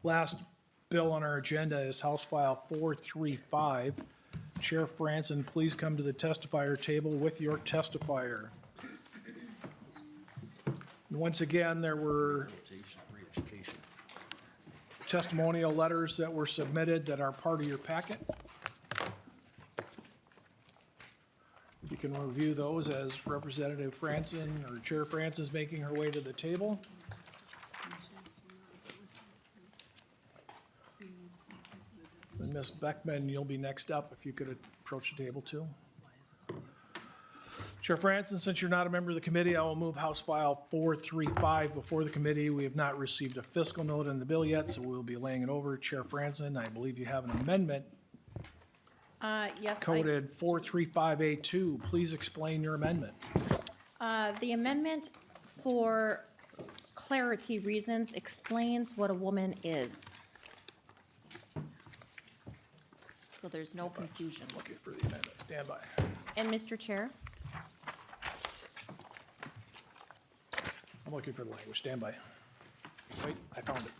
Last bill on our agenda is House File 435. Chair Franson, please come to the testifier table with your testifier. And once again, there were testimonial letters that were submitted that are part of your packet. You can review those as Representative Franson or Chair Franson is making her way to the table. And Ms. Beckman, you'll be next up if you could approach the table too. Chair Franson, since you're not a member of the committee, I will move House File 435 before the committee. We have not received a fiscal note in the bill yet, so we'll be laying it over. Chair Franson, I believe you have an amendment Yes. coded 435A2. Please explain your amendment. The amendment, for clarity reasons, explains what a woman is. So there's no confusion. Looking for the amendment. Stand by. And Mr. Chair? I'm looking for the language. Stand by. Wait, I found it.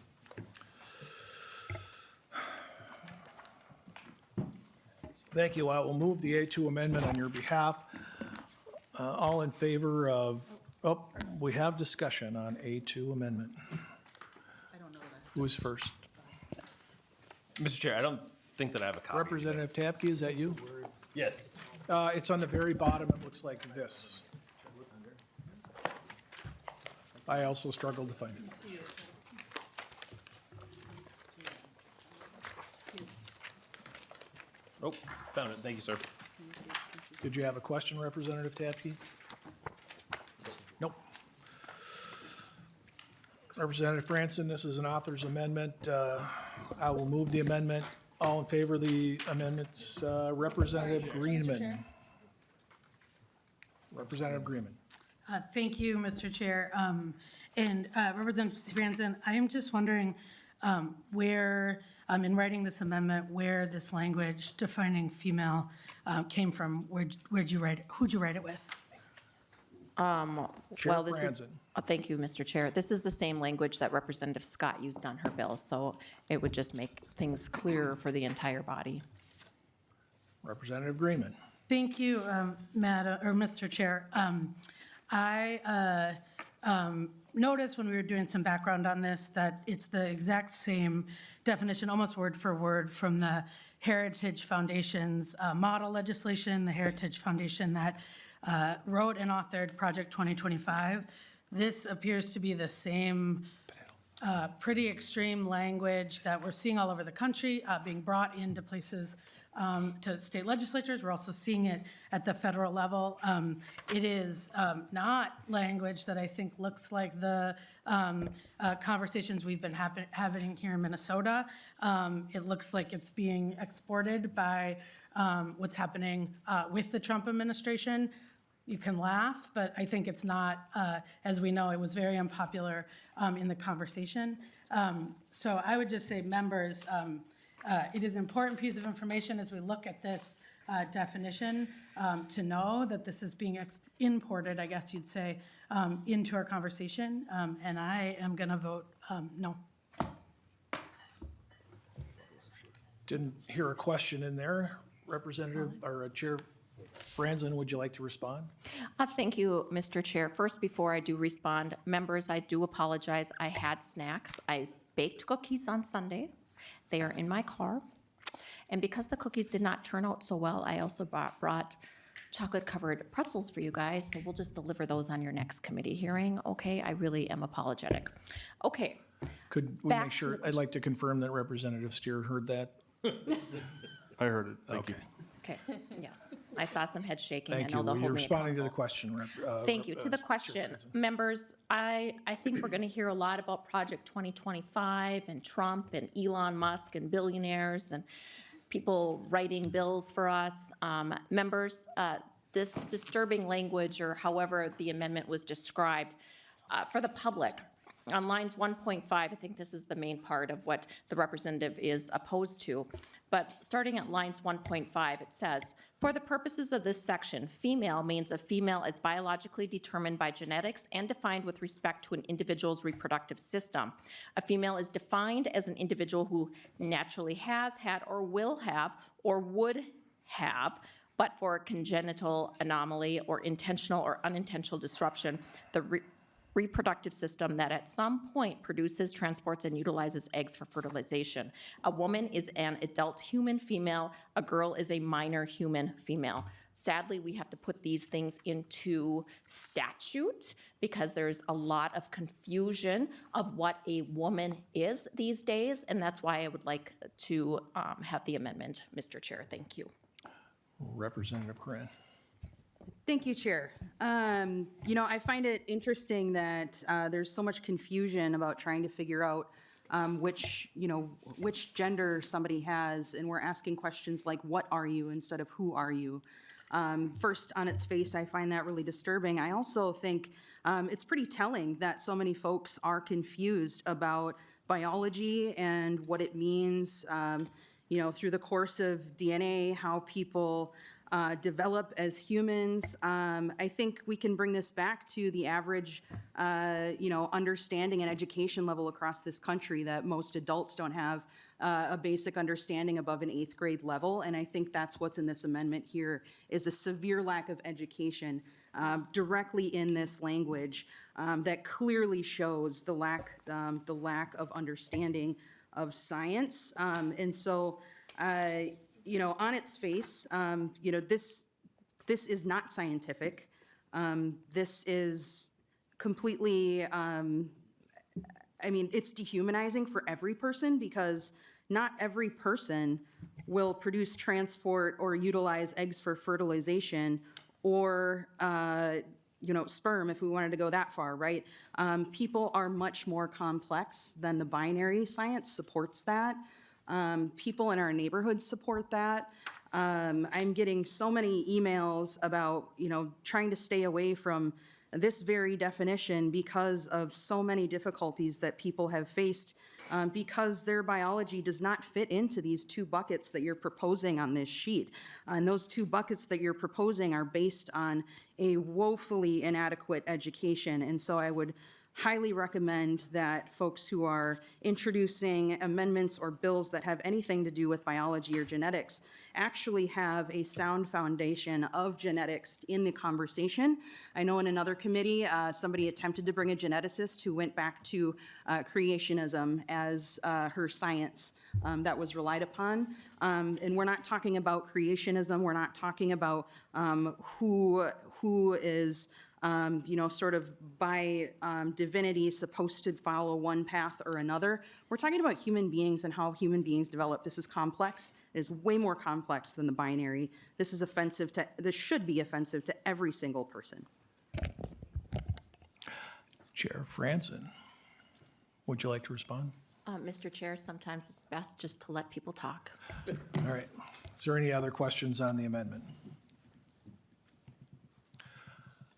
Thank you. I will move the A2 amendment on your behalf. All in favor of, oh, we have discussion on A2 amendment. Who's first? Mr. Chair, I don't think that I have a copy. Representative Tapke, is that you? Yes. It's on the very bottom. It looks like this. I also struggled to find it. Oh, found it. Thank you, sir. Did you have a question, Representative Tapke? Nope. Representative Franson, this is an author's amendment. I will move the amendment. All in favor of the amendments, Representative Greenman. Representative Greenman. Thank you, Mr. Chair. And Representative Franson, I am just wondering where, in writing this amendment, where this language defining female came from. Where'd you write it? Who'd you write it with? Chair Well, this is, Franson. thank you, Mr. Chair. This is the same language that Representative Scott used on her bill, so it would just make things clearer for the entire body. Representative Greenman. Thank you, Madam, or Mr. Chair. I noticed when we were doing some background on this that it's the exact same definition, almost word for word, from the Heritage Foundation's model legislation, the Heritage Foundation that wrote and authored Project 2025. This appears to be the same pretty extreme language that we're seeing all over the country being brought into places to state legislatures. We're also seeing it at the federal level. It is not language that I think looks like the conversations we've been having here in Minnesota. It looks like it's being exported by what's happening with the Trump administration. You can laugh, but I think it's not, as we know, it was very unpopular in the conversation. So I would just say, members, it is an important piece of information as we look at this definition to know that this is being imported, I guess you'd say, into our conversation. And I am going to vote no. Didn't hear a question in there. Representative or Chair Franson, would you like to respond? Thank you, Mr. Chair. First, before I do respond, members, I do apologize. I had snacks. I baked cookies on Sunday. They are in my car. And because the cookies did not turn out so well, I also brought chocolate-covered pretzels for you guys, so we'll just deliver those on your next committee hearing, okay? I really am apologetic. Okay. Could we Back make to sure, the I'd like to confirm that Representative Steer heard that. I heard it. Thank you. Okay, yes. I saw some head shaking. Thank I you. know they'll Were you hold me responding to the accountable. question? Thank you. To the question, members, I think we're going to hear a lot about Project 2025 and Trump and Elon Musk and billionaires and people writing bills for us. Members, this disturbing language, or however the amendment was described, for the public, On lines 1.5, I think this is the main part of what the representative is opposed to. But starting at lines 1.5, it says, "For the purposes of this section, female means a female as biologically determined by genetics and defined with respect to an individual's reproductive system. A female is defined as an individual who naturally has, had, or will have, or would have, but for a congenital anomaly or intentional or unintentional disruption, the reproductive system that at some point produces, transports, and utilizes eggs for fertilization. A woman is an adult human female. A girl is a minor human female." Sadly, we have to put these things into statute because there's a lot of confusion of what a woman is these days, and that's why I would like to have the amendment, Mr. Chair. Thank you. Representative Corin. Thank you, Chair. I find it interesting that there's so much confusion about trying to figure out which gender somebody has, and we're asking questions like, what are you, instead of who are you? First, on its face, I find that really disturbing. I also think it's pretty telling that so many folks are confused about biology and what it means, through the course of DNA, how people develop as humans. I think we can bring this back to the average, understanding and education level across this country, that most adults don't have a basic understanding above an 8th grade level. And I think that's what's in this amendment here, is a severe lack of education directly in this language that clearly shows the lack of understanding of science. And so, on its face, this is not scientific. This is completely, it's dehumanizing for every person, because not every person will produce, transport, or utilize eggs for fertilization, or sperm, if we wanted to go that far, right? People are much more complex than the binary. Science supports that. People in our neighborhoods support that. I'm getting so many emails about, trying to stay away from this very definition because of so many difficulties that people have faced, because their biology does not fit into these two buckets that you're proposing on this sheet. And those two buckets that you're proposing are based on a woefully inadequate education. And so I would highly recommend that folks who are introducing amendments or bills that have anything to do with biology or genetics actually have a sound foundation of genetics in the conversation. I know in another committee, somebody attempted to bring a geneticist who went back to creationism as her science that was relied upon. And we're not talking about creationism. We're not talking about who is sort of by divinity supposed to follow one path or another. We're talking about human beings and how human beings develop. This is complex. It is way more complex than the binary. This should be offensive to every single person. Chair Franzen, would you like to respond? Mr. Chair, sometimes it's best just to let people talk. All right. Is there any other questions on the amendment?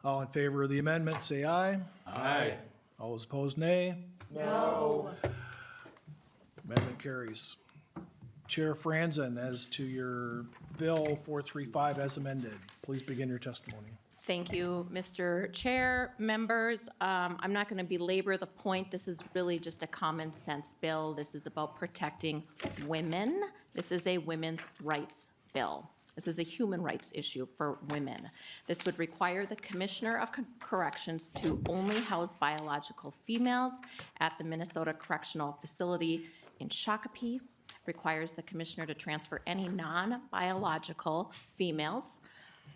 All in favor of the amendment, say aye. Aye. All those opposed, nay. No. Amendment carries. Chair Franzen, as to your Bill 435 as amended, please begin your testimony. Thank you, Mr. Chair, members. I'm not going to belabor the point. This is really just a common sense bill. This is about protecting women. This is a women's rights bill. This is a human rights issue for women. This would require the Commissioner of Corrections to only house biological females at the Minnesota Correctional Facility in Shakopee. Requires the Commissioner to transfer any non-biological females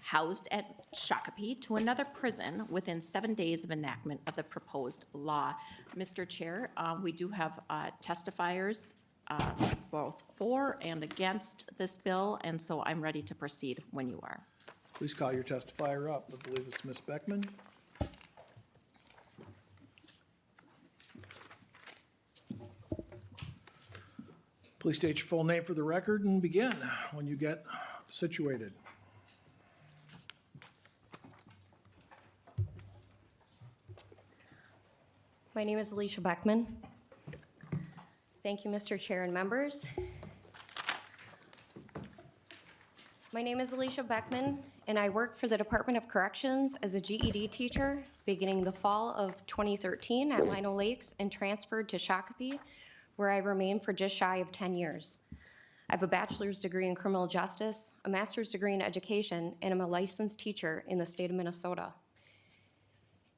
housed at Shakopee to another prison within 7 days of enactment of the proposed law. Mr. Chair, we do have testifiers both for and against this bill, and so I'm ready to proceed when you are. Please call your testifier up. I believe it's Ms. Beckman. Please state your full name for the record and begin when you get situated. My name is Alicia Beckman. Thank you, Mr. Chair and members. My name is Alicia Beckman, and I work for the Department of Corrections as a GED teacher beginning the fall of 2013 at Lino Lakes and transferred to Shakopee, where I remained for just shy of 10 years. I have a bachelor's degree in criminal justice, a master's degree in education, and I'm a licensed teacher in the state of Minnesota.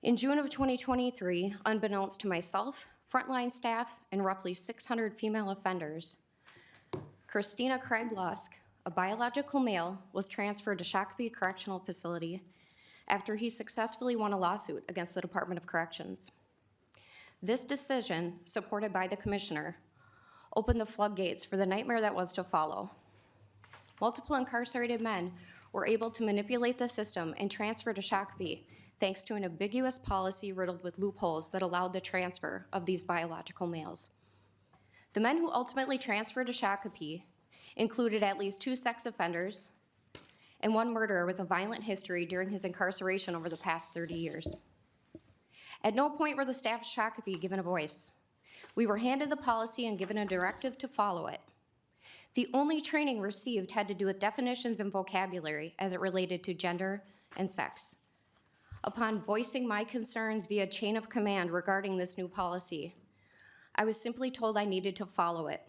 In June of 2023, unbeknownst to myself, frontline staff, and roughly 600 female offenders, Christina Craig Lusk, a biological male, was transferred to Shakopee Correctional Facility after he successfully won a lawsuit against the Department of Corrections. This decision, supported by the commissioner, opened the floodgates for the nightmare that was to follow. Multiple incarcerated men were able to manipulate the system and transfer to Shakopee thanks to an ambiguous policy riddled with loopholes that allowed the transfer of these biological males. The men who ultimately transferred to Shakopee included at least 2 sex offenders and 1 murderer with a violent history during his incarceration over the past 30 years. At no point were the staff of Shakopee given a voice. We were handed the policy and given a directive to follow it. The only training received had to do with definitions and vocabulary as it related to gender and sex. Upon voicing my concerns via chain of command regarding this new policy, I was simply told I needed to follow it.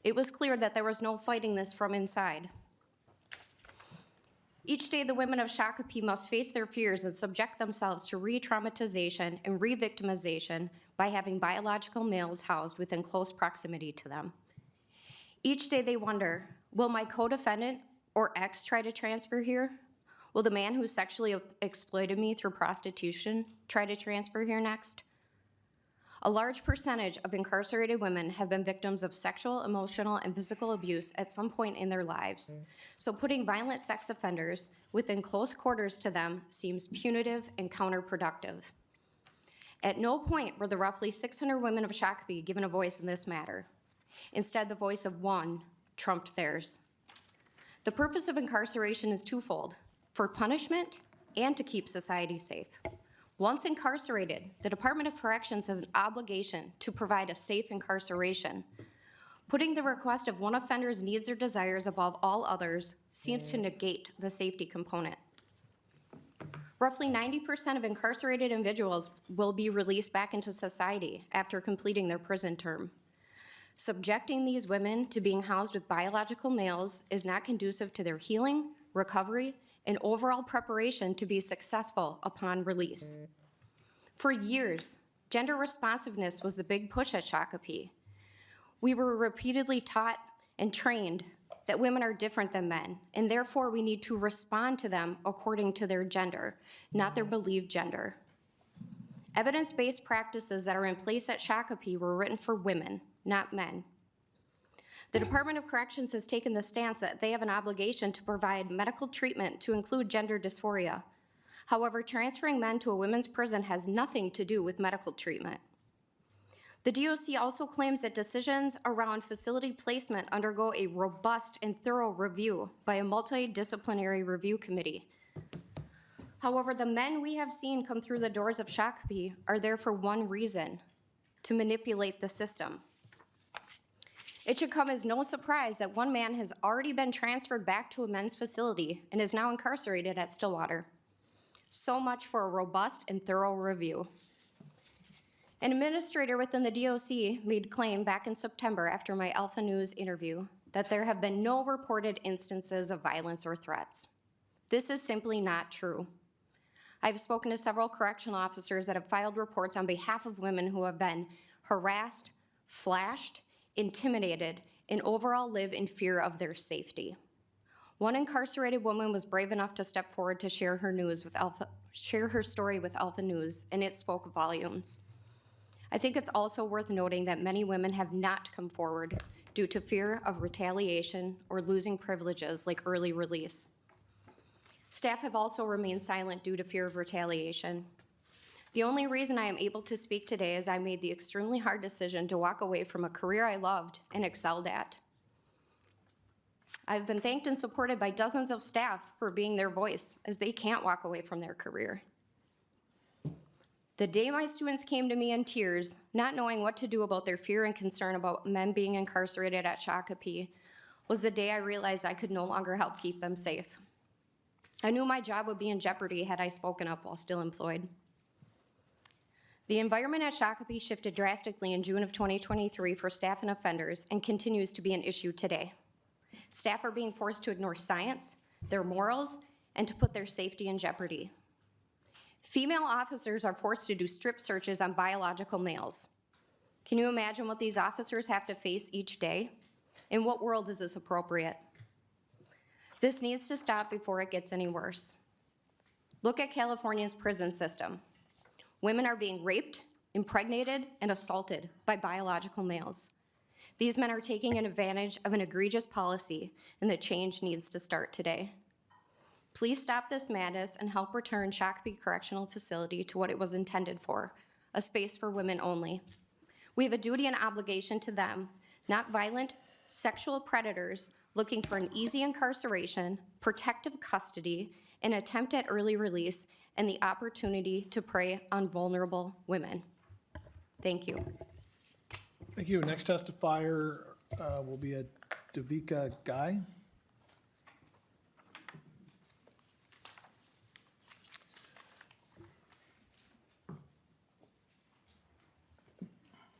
It was clear that there was no fighting this from inside. Each day, the women of Shakopee must face their fears and subject themselves to re-traumatization and re-victimization by having biological males housed within close proximity to them. Each day they wonder, will my co-defendant or ex try to transfer here? Will the man who sexually exploited me through prostitution try to transfer here next? A large percentage of incarcerated women have been victims of sexual, emotional, and physical abuse at some point in their lives. So putting violent sex offenders within close quarters to them seems punitive and counterproductive. At no point were the roughly 600 women of Shakopee given a voice in this matter. Instead, the voice of one trumped theirs. The purpose of incarceration is twofold: for punishment and to keep society safe. Once incarcerated, the Department of Corrections has an obligation to provide a safe incarceration. Putting the request of one offender's needs or desires above all others seems to negate the safety component. Roughly 90% of incarcerated individuals will be released back into society after completing their prison term. Subjecting these women to being housed with biological males is not conducive to their healing, recovery, and overall preparation to be successful upon release. For years, gender responsiveness was the big push at Shakopee. We were repeatedly taught and trained that women are different than men, and therefore we need to respond to them according to their gender, not their believed gender. Evidence-based practices that are in place at Shakopee were written for women, not men. The Department of Corrections has taken the stance that they have an obligation to provide medical treatment to include gender dysphoria. However, transferring men to a women's prison has nothing to do with medical treatment. The DOC also claims that decisions around facility placement undergo a robust and thorough review by a multidisciplinary review committee. However, the men we have seen come through the doors of Shakopee are there for one reason: to manipulate the system. It should come as no surprise that one man has already been transferred back to a men's facility and is now incarcerated at Stillwater. So much for a robust and thorough review. An administrator within the DOC made claim back in September after my Alpha News interview that there have been no reported instances of violence or threats. This is simply not true. I've spoken to several correctional officers that have filed reports on behalf of women who have been harassed, flashed, intimidated, and overall live in fear of their safety. One incarcerated woman was brave enough to step forward to share her story with Alpha News, and it spoke volumes. I think it's also worth noting that many women have not come forward due to fear of retaliation or losing privileges like early release. Staff have also remained silent due to fear of retaliation. The only reason I am able to speak today is I made the extremely hard decision to walk away from a career I loved and excelled at. I've been thanked and supported by dozens of staff for being their voice, as they can't walk away from their career. The day my students came to me in tears, not knowing what to do about their fear and concern about men being incarcerated at Shakopee, was the day I realized I could no longer help keep them safe. I knew my job would be in jeopardy had I spoken up while still employed. The environment at Shakopee shifted drastically in June of 2023 for staff and offenders and continues to be an issue today. Staff are being forced to ignore science, their morals, and to put their safety in jeopardy. Female officers are forced to do strip searches on biological males. Can you imagine what these officers have to face each day? In what world is this appropriate? This needs to stop before it gets any worse. Look at California's prison system. Women are being raped, impregnated, and assaulted by biological males. These men are taking advantage of an egregious policy, and the change needs to start today. Please stop this madness and help return Shakopee Correctional Facility to what it was intended for, a space for women only. We have a duty and obligation to them, not violent, sexual predators looking for an easy incarceration, protective custody, an attempt at early release, and the opportunity to prey on vulnerable women. Thank you. Thank you. Next testifier will be a Devika Guy.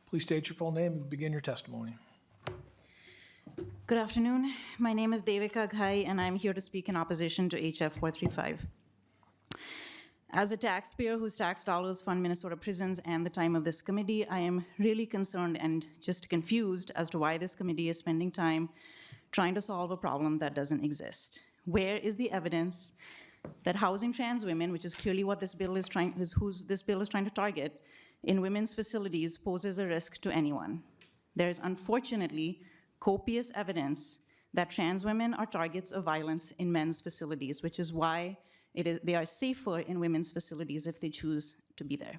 Please state your full name and begin your testimony. Good afternoon. My name is Devika Ghai, and I'm here to speak in opposition to HF435. As a taxpayer whose tax dollars fund Minnesota prisons and the time of this committee, I am really concerned and just confused as to why this committee is spending time trying to solve a problem that doesn't exist. Where is the evidence that housing trans women, which is clearly what this bill is trying to target, in women's facilities poses a risk to anyone? There is unfortunately copious evidence that trans women are targets of violence in men's facilities, which is why they are safer in women's facilities if they choose to be there.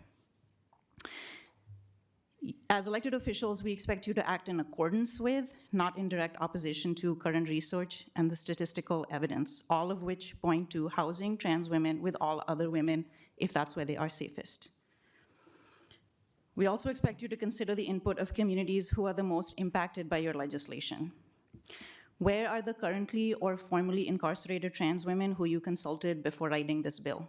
As elected officials, we expect you to act in accordance with, not in direct opposition to, current research and the statistical evidence, all of which point to housing trans women with all other women if that's where they are safest. We also expect you to consider the input of communities who are the most impacted by your legislation. Where are the currently or formerly incarcerated trans women who you consulted before writing this bill?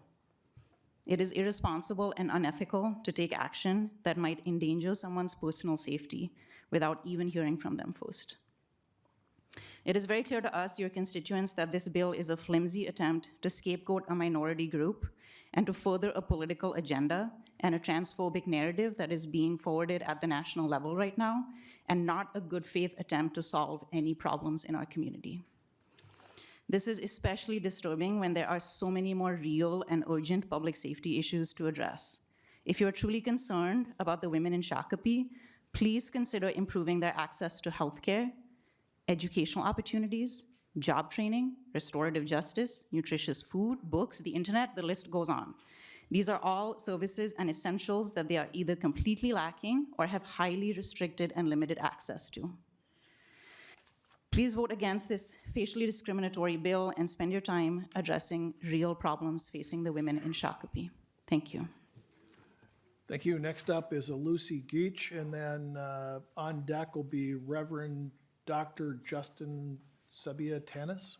It is irresponsible and unethical to take action that might endanger someone's personal safety without even hearing from them first. It is very clear to us, your constituents, that this bill is a flimsy attempt to scapegoat a minority group and to further a political agenda and a transphobic narrative that is being forwarded at the national level right now, and not a good faith attempt to solve any problems in our community. This is especially disturbing when there are so many more real and urgent public safety issues to address. If you're truly concerned about the women in Shakopee, please consider improving their access to healthcare, educational opportunities, job training, restorative justice, nutritious food, books, the internet, the list goes on. These are all services and essentials that they are either completely lacking or have highly restricted and limited access to. Please vote against this facially discriminatory bill and spend your time addressing real problems facing the women in Shakopee. Thank you. Thank you. Next up is Lucy Geach, and then on deck will be Reverend Dr. Justin Sabia Tanis.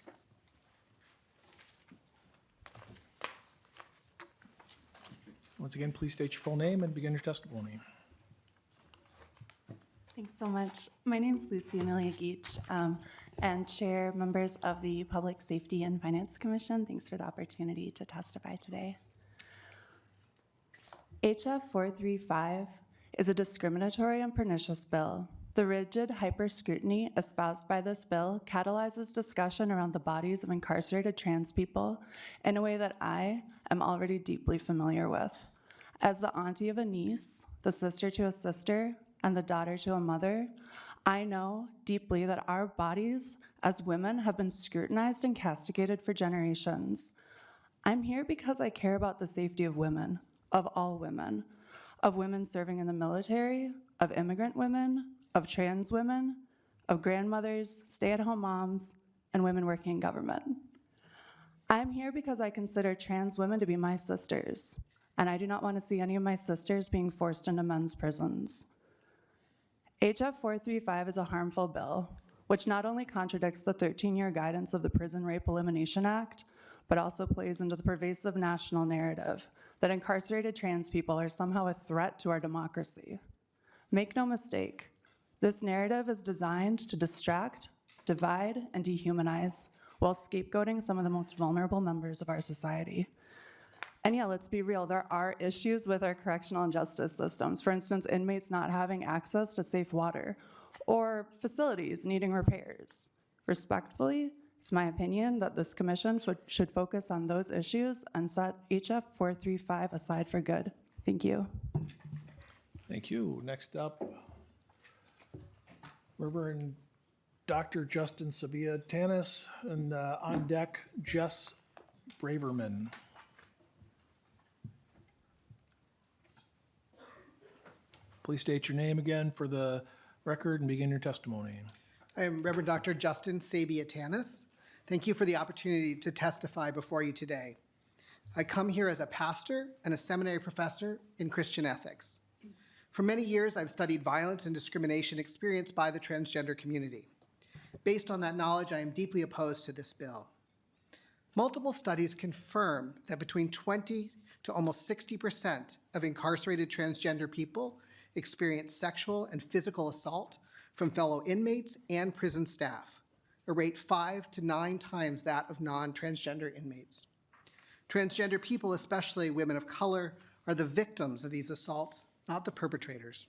Once again, please state your full name and begin your testimony. Thanks so much. My name is Lucy Amelia Geach, and Chair, members of the Public Safety and Finance Commission. Thanks for the opportunity to testify today. HF435 is a discriminatory and pernicious bill. The rigid hyper-scrutiny espoused by this bill catalyzes discussion around the bodies of incarcerated trans people in a way that I am already deeply familiar with. As the auntie of a niece, the sister to a sister, and the daughter to a mother, I know deeply that our bodies as women have been scrutinized and castigated for generations. I'm here because I care about the safety of women, of all women, of women serving in the military, of immigrant women, of trans women, of grandmothers, stay-at-home moms, and women working in government. I'm here because I consider trans women to be my sisters, and I do not want to see any of my sisters being forced into men's prisons. HF435 is a harmful bill, which not only contradicts the 13-year guidance of the Prison Rape Elimination Act, but also plays into the pervasive national narrative that incarcerated trans people are somehow a threat to our democracy. Make no mistake, this narrative is designed to distract, divide, and dehumanize, while scapegoating some of the most vulnerable members of our society. And yeah, let's be real, there are issues with our correctional and justice systems. For instance, inmates not having access to safe water, or facilities needing repairs. Respectfully, it's my opinion that this commission should focus on those issues and set HF 435 aside for good. Thank you. Thank you. Next up, Reverend Dr. Justin Sabia Tanis, and on deck, Jess Braverman. Please state your name again for the record and begin your testimony. I am Reverend Dr. Justin Sabia Tanis. Thank you for the opportunity to testify before you today. I come here as a pastor and a seminary professor in Christian ethics. For many years, I've studied violence and discrimination experienced by the transgender community. Based on that knowledge, I am deeply opposed to this bill. Multiple studies confirm that between 20 to almost 60% of incarcerated transgender people experience sexual and physical assault from fellow inmates and prison staff, a rate 5 to 9 times that of non-transgender inmates. Transgender people, especially women of color, are the victims of these assaults, not the perpetrators.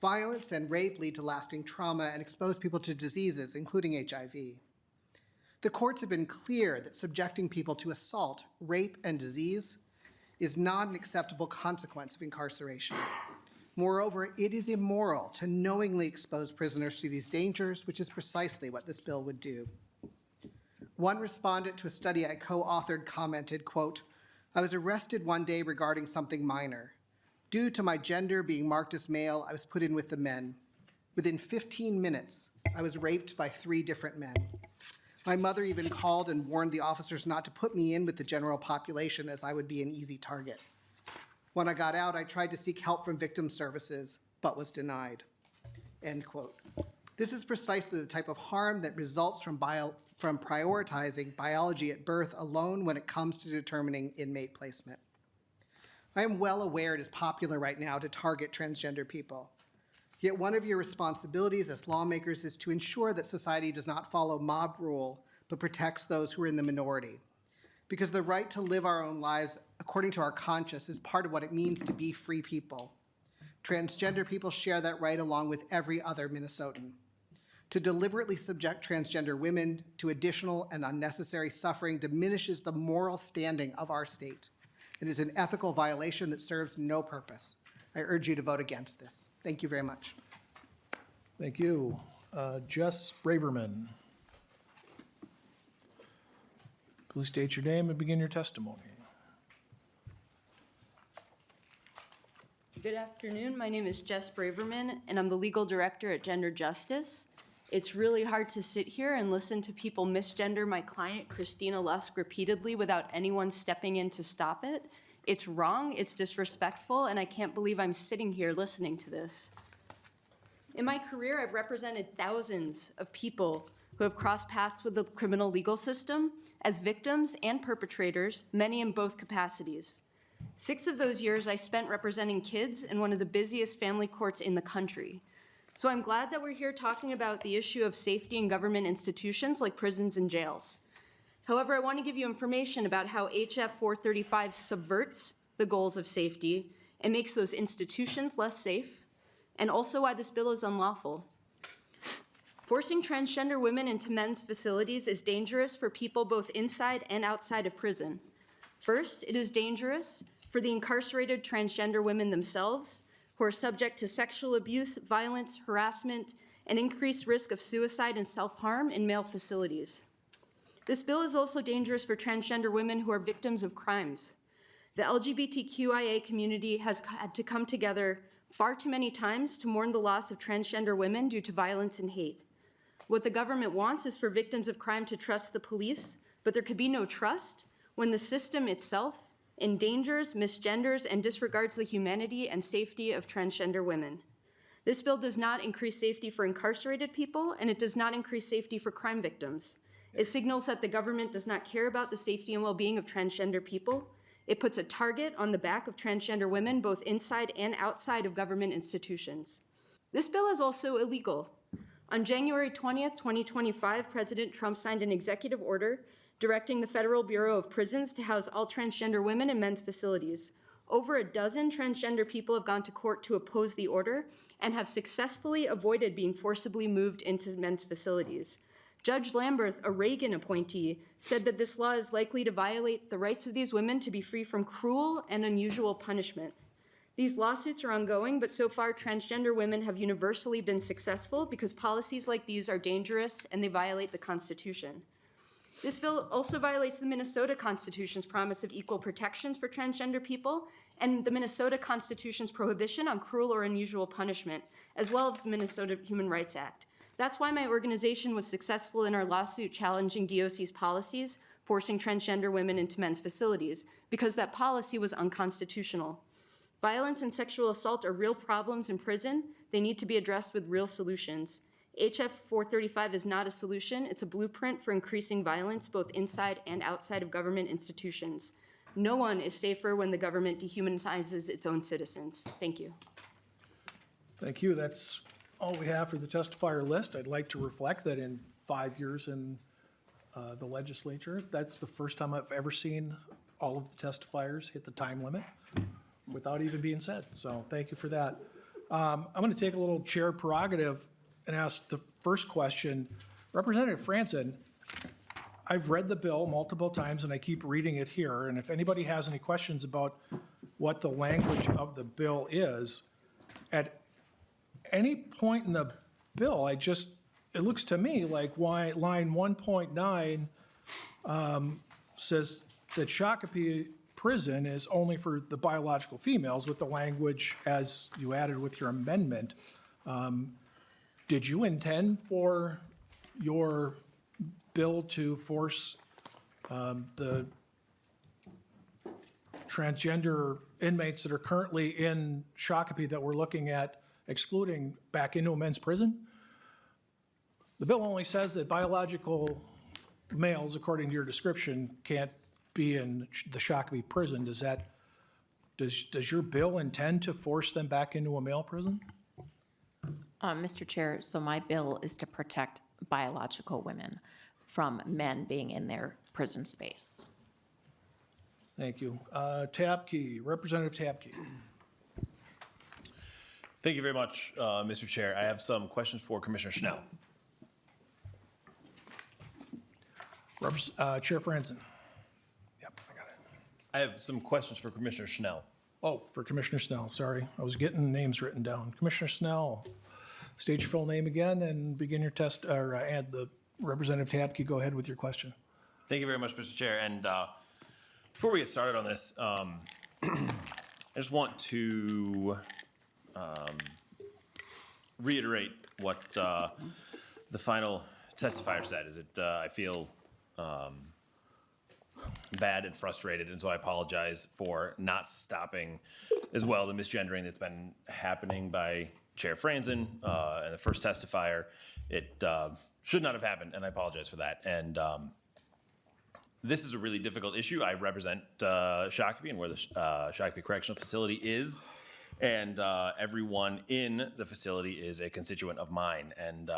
Violence and rape lead to lasting trauma and expose people to diseases, including HIV. The courts have been clear that subjecting people to assault, rape, and disease is not an acceptable consequence of incarceration. Moreover, it is immoral to knowingly expose prisoners to these dangers, which is precisely what this bill would do. One respondent to a study I co-authored commented, quote, "I was arrested one day regarding something minor. Due to my gender being marked as male, I was put in with the men. Within 15 minutes, I was raped by 3 different men. My mother even called and warned the officers not to put me in with the general population as I would be an easy target. When I got out, I tried to seek help from victim services, but was denied." End quote. This is precisely the type of harm that results from prioritizing biology at birth alone when it comes to determining inmate placement. I am well aware it is popular right now to target transgender people. Yet one of your responsibilities as lawmakers is to ensure that society does not follow mob rule, but protects those who are in the minority. Because the right to live our own lives according to our conscience is part of what it means to be free people. Transgender people share that right along with every other Minnesotan. To deliberately subject transgender women to additional and unnecessary suffering diminishes the moral standing of our state. It is an ethical violation that serves no purpose. I urge you to vote against this. Thank you very much. Thank you. Jess Braverman. Please state your name and begin your testimony. Good afternoon. My name is Jess Braverman, and I'm the legal director at Gender Justice. It's really hard to sit here and listen to people misgender my client, Christina Lusk, repeatedly without anyone stepping in to stop it. It's wrong, it's disrespectful, and I can't believe I'm sitting here listening to this. In my career, I've represented thousands of people who have crossed paths with the criminal legal system as victims and perpetrators, many in both capacities. 6 of those years I spent representing kids in one of the busiest family courts in the country. So I'm glad that we're here talking about the issue of safety in government institutions like prisons and jails. However, I want to give you information about how HF 435 subverts the goals of safety and makes those institutions less safe, and also why this bill is unlawful. Forcing transgender women into men's facilities is dangerous for people both inside and outside of prison. First, it is dangerous for the incarcerated transgender women themselves, who are subject to sexual abuse, violence, harassment, and increased risk of suicide and self-harm in male facilities. This bill is also dangerous for transgender women who are victims of crimes. The LGBTQIA community has had to come together far too many times to mourn the loss of transgender women due to violence and hate. What the government wants is for victims of crime to trust the police, but there could be no trust when the system itself endangers, misgenders, and disregards the humanity and safety of transgender women. This bill does not increase safety for incarcerated people, and it does not increase safety for crime victims. It signals that the government does not care about the safety and well-being of transgender people. It puts a target on the back of transgender women, both inside and outside of government institutions. This bill is also illegal. On January 20th, 2025, President Trump signed an executive order directing the Federal Bureau of Prisons to house all transgender women in men's facilities. Over a dozen transgender people have gone to court to oppose the order and have successfully avoided being forcibly moved into men's facilities. Judge Lamberth, a Reagan appointee, said that this law is likely to violate the rights of these women to be free from cruel and unusual punishment. These lawsuits are ongoing, but so far transgender women have universally been successful because policies like these are dangerous and they violate the Constitution. This bill also violates the Minnesota Constitution's promise of equal protections for transgender people and the Minnesota Constitution's prohibition on cruel or unusual punishment, as well as the Minnesota Human Rights Act. That's why my organization was successful in our lawsuit challenging DOC's policies, forcing transgender women into men's facilities, because that policy was unconstitutional. Violence and sexual assault are real problems in prison. They need to be addressed with real solutions. HF435 is not a solution. It's a blueprint for increasing violence both inside and outside of government institutions. No one is safer when the government dehumanizes its own citizens. Thank you. Thank you. That's all we have for the testifier list. I'd like to reflect that in 5 years in the legislature, that's the first time I've ever seen all of the testifiers hit the time limit without even being said. So thank you for that. I'm going to take a little chair prerogative and ask the first question. Representative Franson, I've read the bill multiple times and I keep reading it here. And if anybody has any questions about what the language of the bill is, at any point in the bill, it looks to me like why line 1.9 says that Shakopee prison is only for the biological females with the language as you added with your amendment. Did you intend for your bill to force the transgender inmates that are currently in Shakopee that we're looking at excluding back into a men's prison? The bill only says that biological males, according to your description, can't be in the Shakopee prison. Does your bill intend to force them back into a male prison? Mr. Chair, so my bill is to protect biological women from men being in their prison space. Thank you. Tabke, Representative Tabke. Thank you very much, Mr. Chair. I have some questions for Commissioner Schnell. Chair Franson. Yep, I got it. I have some questions for Commissioner Schnell. Oh, for Commissioner Snell, sorry. I was getting names written down. Commissioner Snell, state your full name again and begin your test, or add the Representative Tabke. Go ahead with your question. Thank you very much, Mr. Chair. And before we get started on this, I just want to reiterate what the final testifier said. Is it, I feel bad and frustrated, and so I apologize for not stopping as well the misgendering that's been happening by Chair Franson and the first testifier. It should not have happened, and I apologize for that. And this is a really difficult issue. I represent Shakopee and where the Shakopee Correctional Facility is, and everyone in the facility is a constituent of mine, and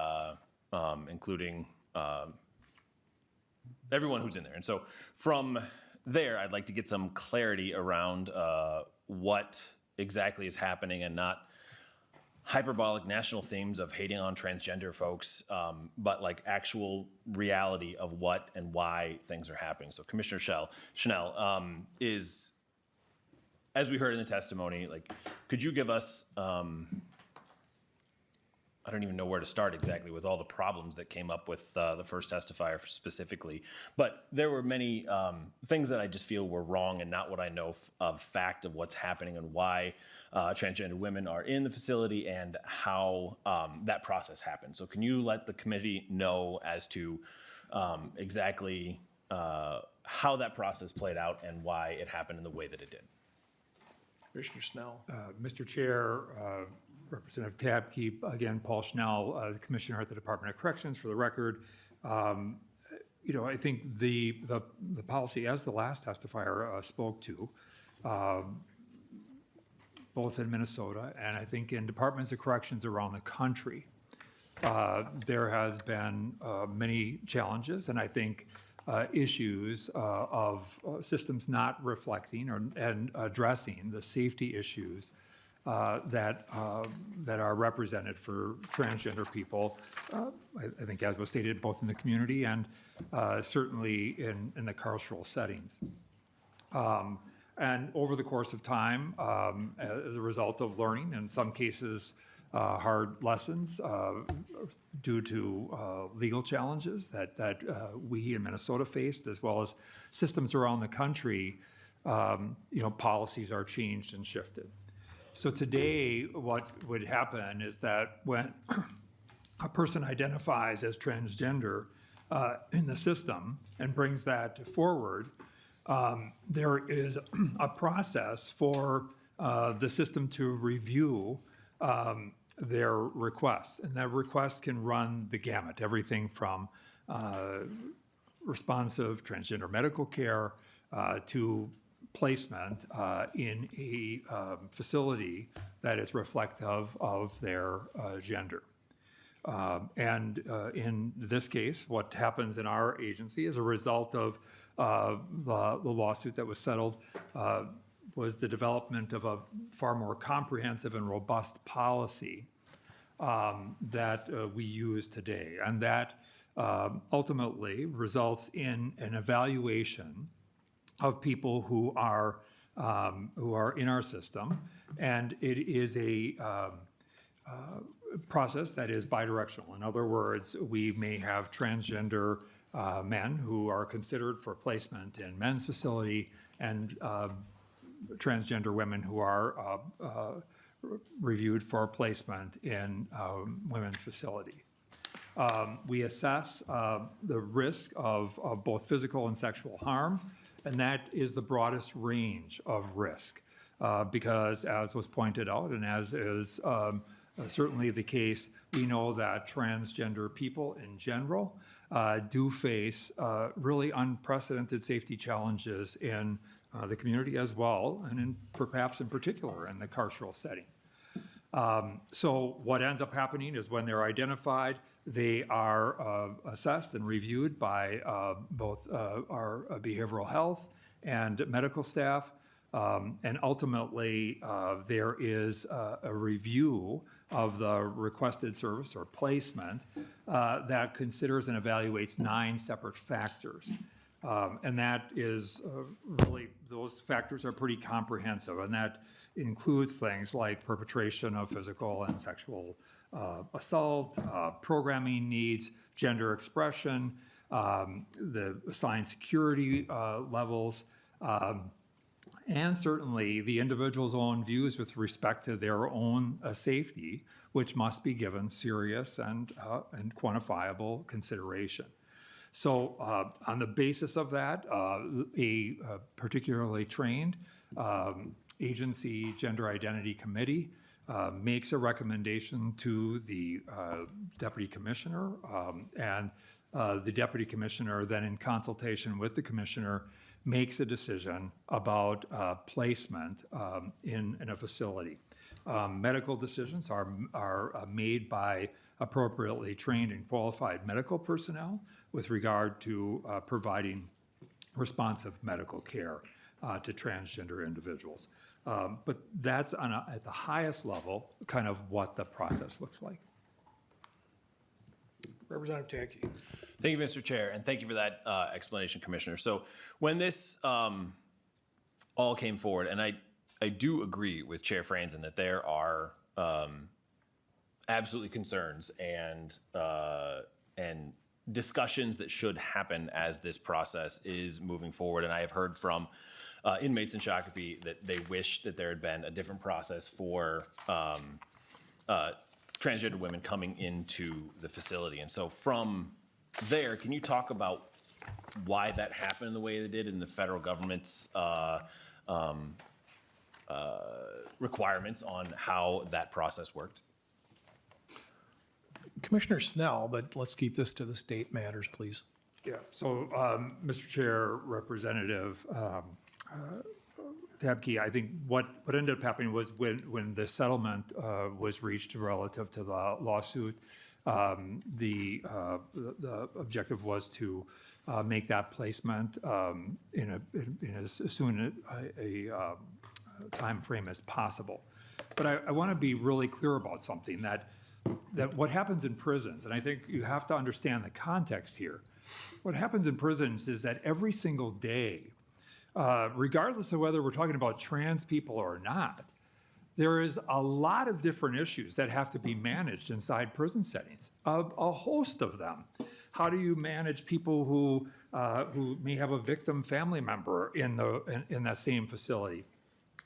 including everyone who's in there. And so from there, I'd like to get some clarity around what exactly is happening, and not hyperbolic national themes of hating on transgender folks, but like actual reality of what and why things are happening. So Commissioner Schnell, is, as we heard in the testimony, like, could you give us, I don't even know where to start exactly with all the problems that came up with the first testifier specifically, but there were many things that I just feel were wrong and not what I know of fact of what's happening and why transgender women are in the facility and how that process happened. So can you let the committee know as to exactly how that process played out and why it happened in the way that it did. Commissioner Snell. Mr. Chair, Representative Tabke, again, Paul Schnell, the Commissioner at the Department of Corrections, for the record. You know, I think the policy, as the last testifier spoke to, both in Minnesota and I think in departments of corrections around the country, there has been many challenges, and I think issues of systems not reflecting and addressing the safety issues that are represented for transgender people. I think, as was stated, both in the community and certainly in the carceral settings. And over the course of time, as a result of learning, in some cases, hard lessons due to legal challenges that we in Minnesota faced, as well as systems around the country, you know, policies are changed and shifted. So today, what would happen is that when a person identifies as transgender in the system and brings that forward, there is a process for the system to review their requests. And that request can run the gamut, everything from responsive transgender medical care to placement in a facility that is reflective of their gender. And in this case, what happens in our agency as a result of the lawsuit that was settled was the development of a far more comprehensive and robust policy that we use today. And that ultimately results in an evaluation of people who are in our system. And it is a process that is bidirectional. In other words, we may have transgender men who are considered for placement in men's facility and transgender women who are reviewed for placement in women's facility. We assess the risk of both physical and sexual harm, and that is the broadest range of risk because, as was pointed out, and as is certainly the case, we know that transgender people in general do face really unprecedented safety challenges in the community as well, and perhaps in particular in the carceral setting. So what ends up happening is when they're identified, they are assessed and reviewed by both our behavioral health and medical staff, and ultimately there is a review of the requested service or placement that considers and evaluates 9 separate factors. And that is really, those factors are pretty comprehensive, and that includes things like perpetration of physical and sexual assault, programming needs, gender expression, the assigned security levels, and certainly the individual's own views with respect to their own safety, which must be given serious and quantifiable consideration. So on the basis of that, a particularly trained agency gender identity committee makes a recommendation to the deputy commissioner, and the deputy commissioner then, in consultation with the commissioner, makes a decision about placement in a facility. Medical decisions are made by appropriately trained and qualified medical personnel with regard to providing responsive medical care to transgender individuals. But that's at the highest level kind of what the process looks like. Representative Tackey. Thank you, Mr. Chair, and thank you for that explanation, Commissioner. So when this all came forward, and I do agree with Chair Franzen that there are absolutely concerns and discussions that should happen as this process is moving forward. And I have heard from inmates in Shakopee that they wish that there had been a different process for transgender women coming into the facility. And so from there, can you talk about why that happened the way it did in the federal government's requirements on how that process worked? Commissioner Snell, but let's keep this to the state matters, please. Yeah, so, Mr. Chair, Representative Tabke, I think what ended up happening was when the settlement was reached relative to the lawsuit, the objective was to make that placement in as soon a time frame as possible. But I want to be really clear about something, that what happens in prisons, and I think you have to understand the context here. What happens in prisons is that every single day, regardless of whether we're talking about trans people or not, there is a lot of different issues that have to be managed inside prison settings, a host of them. How do you manage people who may have a victim family member in that same facility?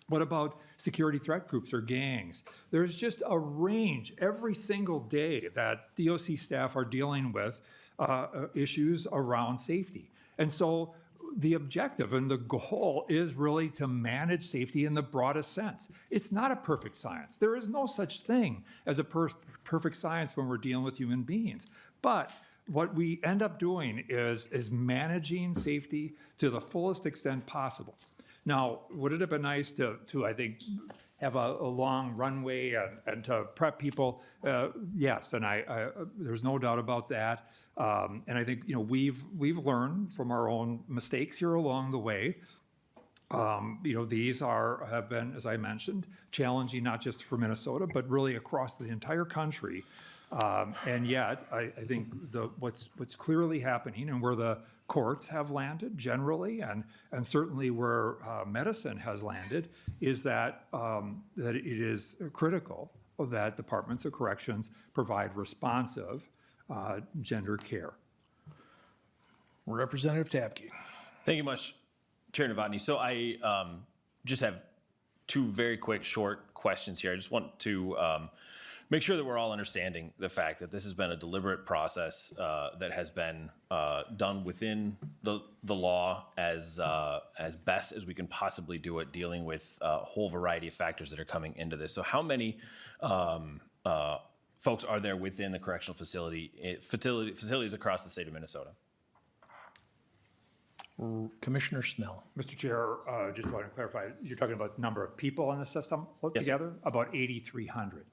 What about security threat groups or gangs? There's just a range every single day that DOC staff are dealing with issues around safety. And so the objective and the goal is really to manage safety in the broadest sense. It's not a perfect science. There is no such thing as a perfect science when we're dealing with human beings. But what we end up doing is managing safety to the fullest extent possible. Now, would it have been nice to I think, have a long runway and to prep people? Yes, and there's no doubt about that. And I think, we've learned from our own mistakes here along the way. These have been, as I mentioned, challenging not just for Minnesota, but really across the entire country. And yet, I think what's clearly happening, and where the courts have landed generally, and certainly where medicine has landed, is that it is critical that departments of corrections provide responsive gender care. Representative Tabke. Thank you much, Chair Novotny. So I just have two very quick, short questions here. I just want to make sure that we're all understanding the fact that this has been a deliberate process that has been done within the law as best as we can possibly do it, dealing with a whole variety of factors that are coming into this. So how many folks are there within the correctional facilities across the state of Minnesota? Commissioner Snell. Mr. Chair, just want to clarify, you're talking about number of people in the system put Yes, sir. together? About 8,300.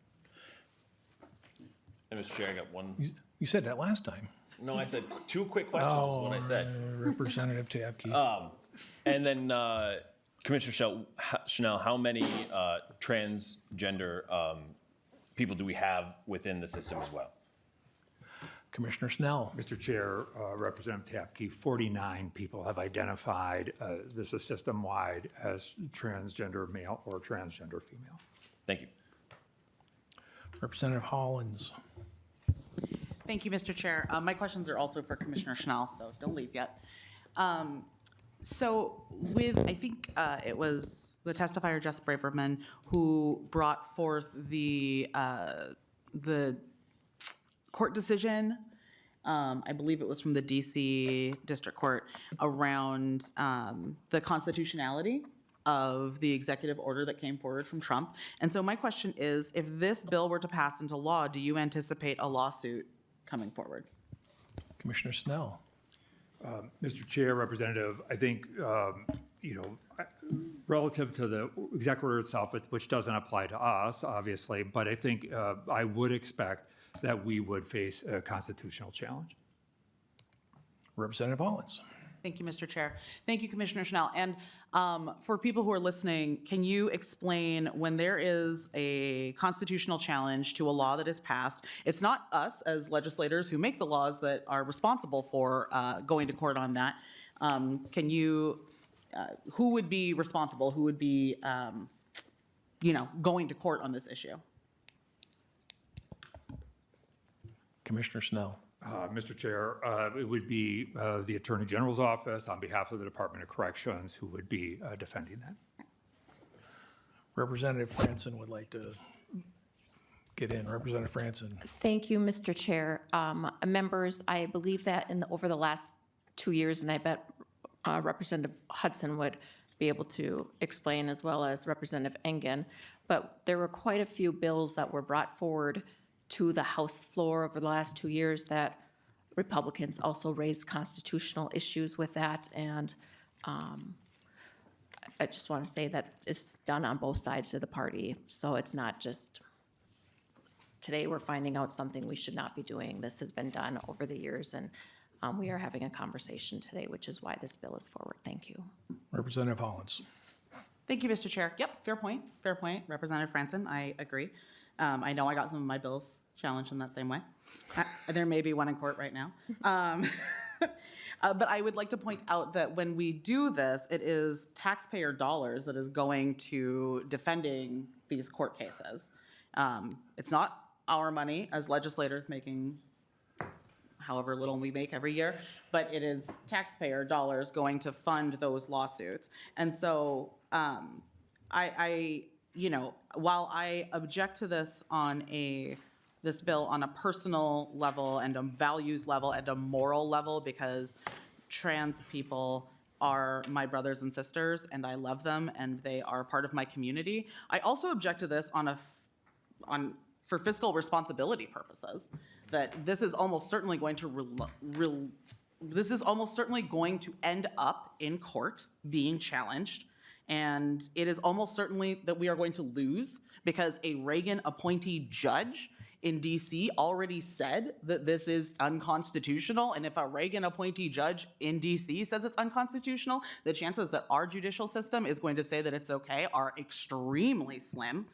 And Mr. Chair, I got one. You said that last time. No, I said two quick questions is what I said. Representative Tabke. And then Commissioner Chanel, how many transgender people do we have within the system as well? Commissioner Snell. Mr. Chair, Representative Tabke, 49 people have identified this is system-wide as transgender male or transgender female. Thank you. Representative Hollins. Thank you, Mr. Chair. My questions are also for Commissioner Schnell, so don't leave yet. So I think it was the testifier, Jess Braverman, who brought forth the court decision, I believe it was from the DC District Court, around the constitutionality of the executive order that came forward from Trump. And so my question is, if this bill were to pass into law, do you anticipate a lawsuit coming forward? Commissioner Snell. Mr. Chair, Representative, I think, relative to the executive order itself, which doesn't apply to us, obviously, but I think I would expect that we would face a constitutional challenge. Representative Hollins. Thank you, Mr. Chair. Thank you, Commissioner Schnell. And for people who are listening, can you explain when there is a constitutional challenge to a law that is passed? It's not us as legislators who make the laws that are responsible for going to court on that. Who would be responsible? Who would be, going to court on this issue? Commissioner Snell. Mr. Chair, it would be the Attorney General's office on behalf of the Department of Corrections who would be defending that. Representative Franson would like to get in. Representative Franson. Thank you, Mr. Chair. Members, I believe that over the last 2 years, and I bet Representative Hudson would be able to explain, as well as Representative Engen. But there were quite a few bills that were brought forward to the House floor over the last 2 years that Republicans also raised constitutional issues with that. And I just want to say that it's done on both sides of the party. So it's not just, today we're finding out something we should not be doing. This has been done over the years, and we are having a conversation today, which is why this bill is forward. Thank you. Representative Hollins. Thank you, Mr. Chair. Yep, fair point, fair point. Representative Franson, I agree. I know I got some of my bills challenged in that same way. There may be one in court right now. But I would like to point out that when we do this, it is taxpayer dollars that is going to defending these court cases. It's not our money as legislators making however little we make every year, but it is taxpayer dollars going to fund those lawsuits. And so you know, while I object to this this bill on a personal level and a values level and a moral level, because trans people are my brothers and sisters and I love them and they are part of my community, I also object to this for fiscal responsibility purposes, that this is almost certainly going to this is almost certainly going to end up in court being challenged. And it is almost certainly that we are going to lose, because a Reagan appointee judge in DC already said that this is unconstitutional. And if a Reagan appointee judge in DC says it's unconstitutional, the chances that our judicial system is going to say that it's okay are extremely slim.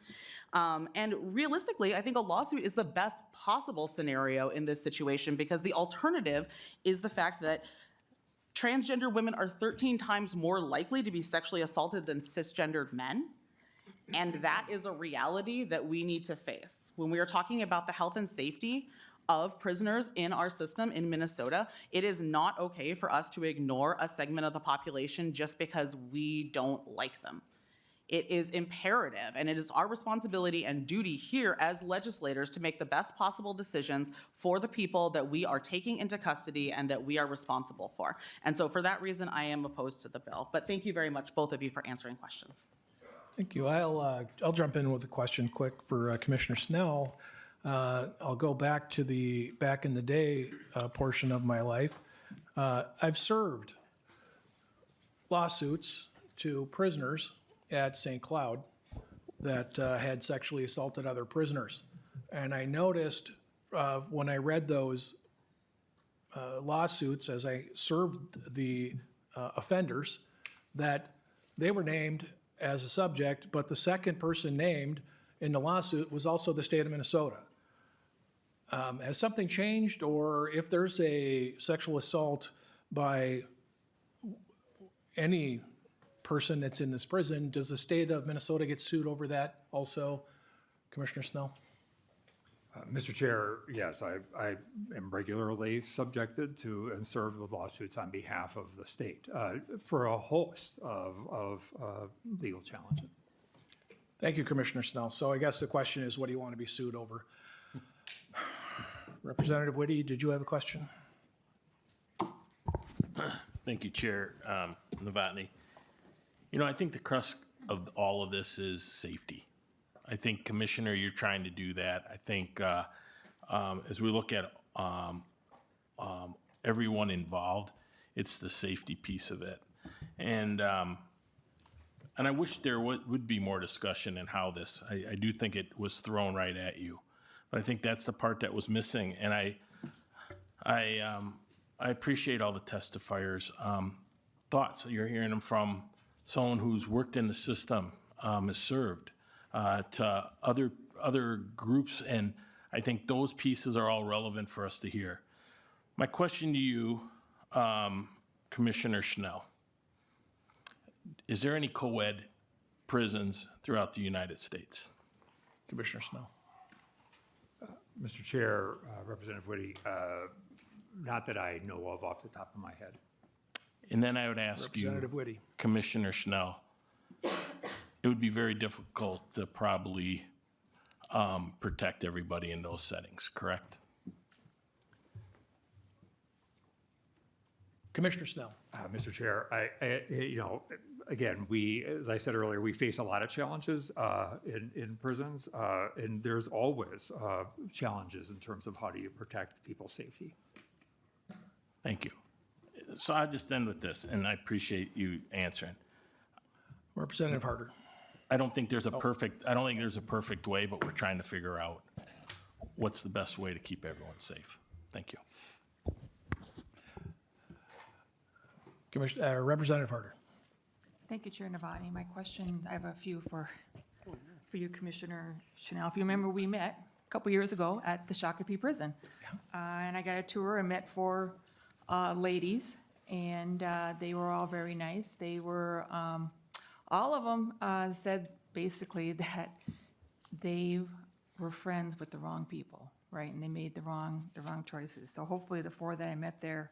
And realistically, I think a lawsuit is the best possible scenario in this situation, because the alternative is the fact that transgender women are 13 times more likely to be sexually assaulted than cisgendered men. And that is a reality that we need to face. When we are talking about the health and safety of prisoners in our system in Minnesota, it is not okay for us to ignore a segment of the population just because we don't like them. It is imperative, and it is our responsibility and duty here as legislators to make the best possible decisions for the people that we are taking into custody and that we are responsible for. And so for that reason, I am opposed to the bill. But thank you very much, both of you, for answering questions. Thank you. I'll jump in with a question quick for Commissioner Snell. I'll go back to the back in the day portion of my life. I've served lawsuits to prisoners at St. Cloud that had sexually assaulted other prisoners. And I noticed when I read those lawsuits as I served the offenders that they were named as a subject, but the second person named in the lawsuit was also the state of Minnesota. Has something changed, or if there's a sexual assault by any person that's in this prison, does the state of Minnesota get sued over that also, Commissioner Snell? Mr. Chair, yes, I am regularly subjected to and served with lawsuits on behalf of the state for a host of legal challenges. Thank you, Commissioner Snell. So I guess the question is, what do you want to be sued over? Representative Whitty, did you have a question? Thank you, Chair Novotny. You know, I think the crux of all of this is safety. I think, Commissioner, you're trying to do that. I think as we look at everyone involved, it's the safety piece of it. And I wish there would be more discussion in how this, I do think it was thrown right at you. But I think that's the part that was missing. And I appreciate all the testifiers' thoughts. You're hearing them from someone who's worked in the system, has served, to other groups, and I think those pieces are all relevant for us to hear. My question to you, Commissioner Schnell, is there any co-ed prisons throughout the United States? Commissioner Snell. Mr. Chair, Representative Whitty, not that I know of off the top of my head. And then I would ask you, Representative Whitty. Commissioner Schnell, it would be very difficult to probably protect everybody in those settings, correct? Commissioner Snell. Mr. Chair, again, as I said earlier, we face a lot of challenges in prisons, and there's always challenges in terms of how do you protect people's safety. Thank you. So I'll just end with this, and I appreciate you answering. Representative Harder. I don't think there's a perfect way, but we're trying to figure out what's the best way to keep everyone safe. Thank you. Representative Harder. Thank you, Chair Navani. My question, I have a few for you, Commissioner Chanel. If you remember, we met a couple years ago at the Shakopee Prison. And I got a tour and met 4 ladies, and they were all very nice. They were, all of them said basically that they were friends with the wrong people, right? And they made the wrong choices. So hopefully the 4 that I met there,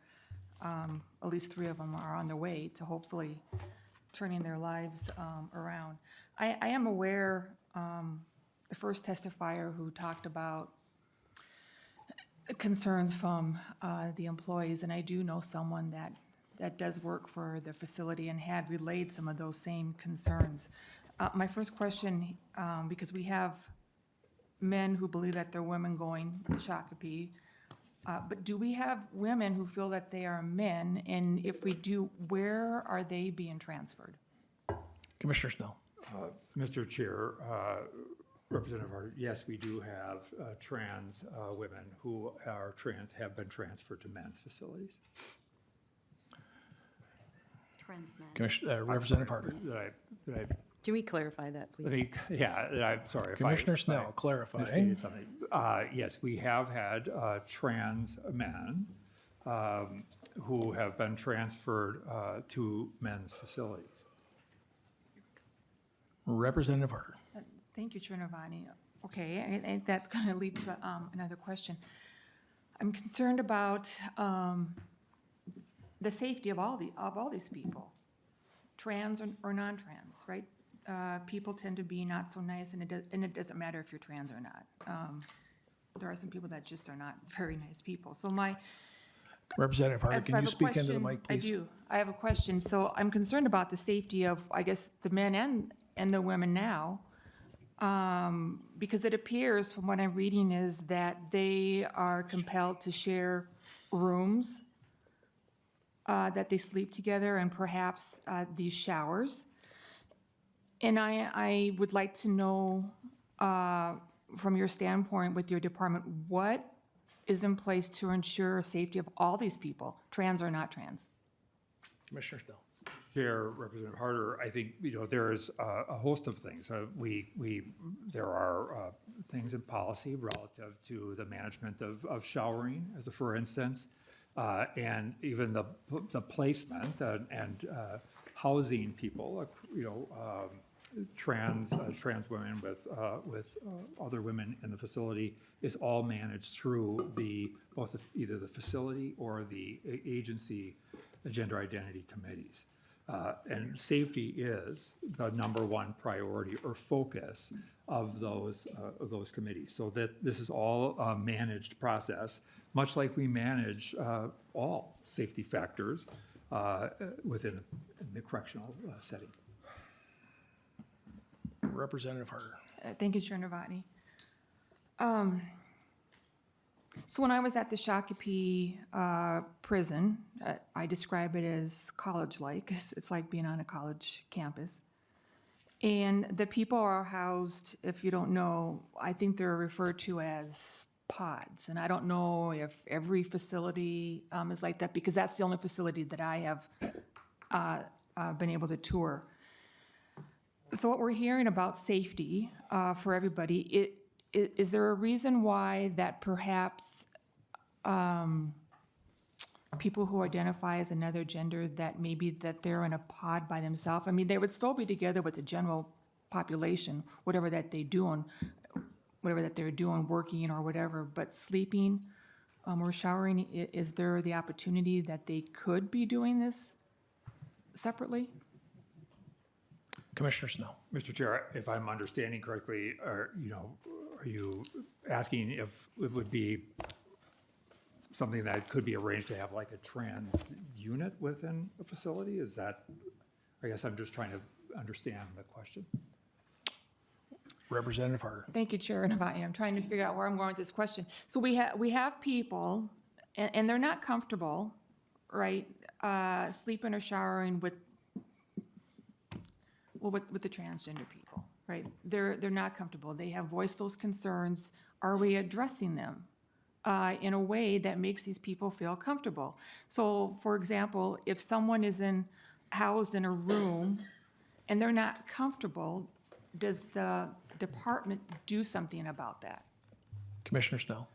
at least 3 of them are on their way to hopefully turning their lives around. I am aware, the first testifier who talked about concerns from the employees, and I do know someone that does work for the facility and had relayed some of those same concerns. My first question, because we have men who believe that they're women going to Shakopee, but do we have women who feel that they are men? And if we do, where are they being transferred? Commissioner Snell. Mr. Chair, Representative Harder, yes, we do have trans women who have been transferred to men's facilities. Commissioner, Representative Harder. Can we clarify that, please? I'm sorry. Commissioner Snell, clarify. Misstated something. Yes, we have had trans men who have been transferred to men's facilities. Representative Harder. Thank you, Chair Navani. Okay, and that's going to lead to another question. I'm concerned about the safety of all these people, trans or non-trans, right? People tend to be not so nice, and it doesn't matter if you're trans or not. There are some people that just are not very nice people. So Representative Harder, can you speak into the mic, please? I do. I have a question. So I'm concerned about the safety of, I guess, the men and the women now, because it appears from what I'm reading is that they are compelled to share rooms, that they sleep together, and perhaps these showers. And I would like to know, from your standpoint with your department, what is in place to ensure safety of all these people, trans or not trans? Commissioner Snell. Chair, Representative Harder, I think, there is a host of things. There are things in policy relative to the management of showering, for instance, and even the placement and housing people, trans women with other women in the facility is all managed through either the facility or the agency gender identity committees. And safety is the #1 priority or focus of those committees. So that this is all a managed process, much like we manage all safety factors within the correctional setting. Representative Harder. Thank you, Chair Novotny. So when I was at the Shakopee prison, I describe it as college-like. It's like being on a college campus. And the people are housed, if you don't know, I think they're referred to as pods. And I don't know if every facility is like that, because that's the only facility that I have been able to tour. So what we're hearing about safety for everybody, is there a reason why that perhaps people who identify as another gender, that maybe that they're in a pod by themselves? I mean, they would still be together with the general population, whatever that they're doing, working or whatever, but sleeping or showering, is there the opportunity that they could be doing this separately? Commissioner Snell. Mr. Chair, if I'm understanding correctly, are you asking if it would be something that could be arranged to have like a trans unit within a facility? Is that, I guess I'm just trying to understand the question. Representative Harder. Thank you, Chair Navani. I'm trying to figure out where I'm going with this question. So we have people, and they're not comfortable, right, sleeping or showering with the transgender people, right? They're not comfortable. They have voiced those concerns. Are we addressing them in a way that makes these people feel comfortable? So, for example, if someone is housed in a room and they're not comfortable, does the department do something about that? Commissioner Snell.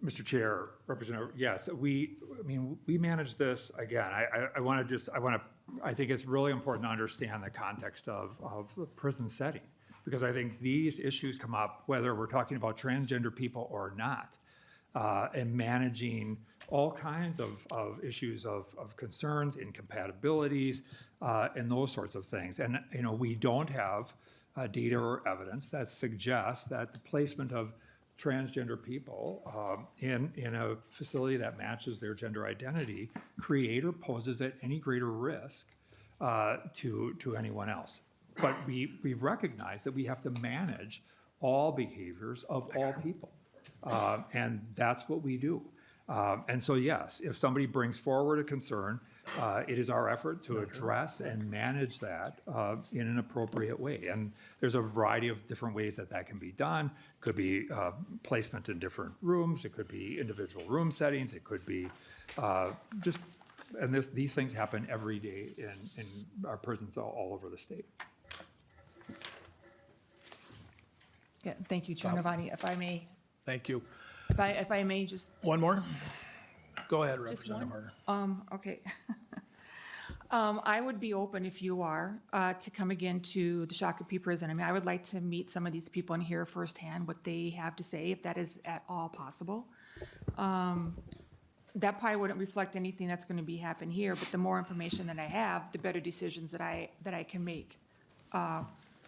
Mr. Chair, Representative, yes, we manage this, again, I think it's really important to understand the context of the prison setting, because I think these issues come up whether we're talking about transgender people or not, and managing all kinds of issues of concerns, incompatibilities, and those sorts of things. And, we don't have data or evidence that suggests that the placement of transgender people in a facility that matches their gender identity create or poses at any greater risk to anyone else. But we recognize that we have to manage all behaviors of all people. And that's what we do. And so, yes, if somebody brings forward a concern, it is our effort to address and manage that in an appropriate way. And there's a variety of different ways that can be done. It could be placement in different rooms. It could be individual room settings. It could be these things happen every day in our prisons all over the state. Yeah, thank you, Chair Navani. If I may, Thank you. if I may just. One more? Go ahead, Just Representative one? Harder. Okay. I would be open, if you are, to come again to the Shakopee prison. I mean, I would like to meet some of these people and hear firsthand what they have to say, if that is at all possible. That probably wouldn't reflect anything that's going to be happen here, but the more information that I have, the better decisions that I can make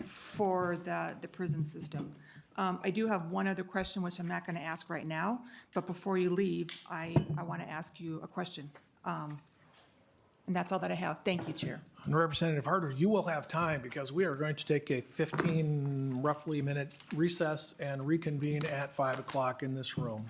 for the prison system. I do have one other question, which I'm not going to ask right now, but before you leave, I want to ask you a question. And that's all that I have. Thank you, Chair. And Representative Harder, you will have time because we are going to take a 15 roughly minute recess and reconvene at 5 o'clock in this room.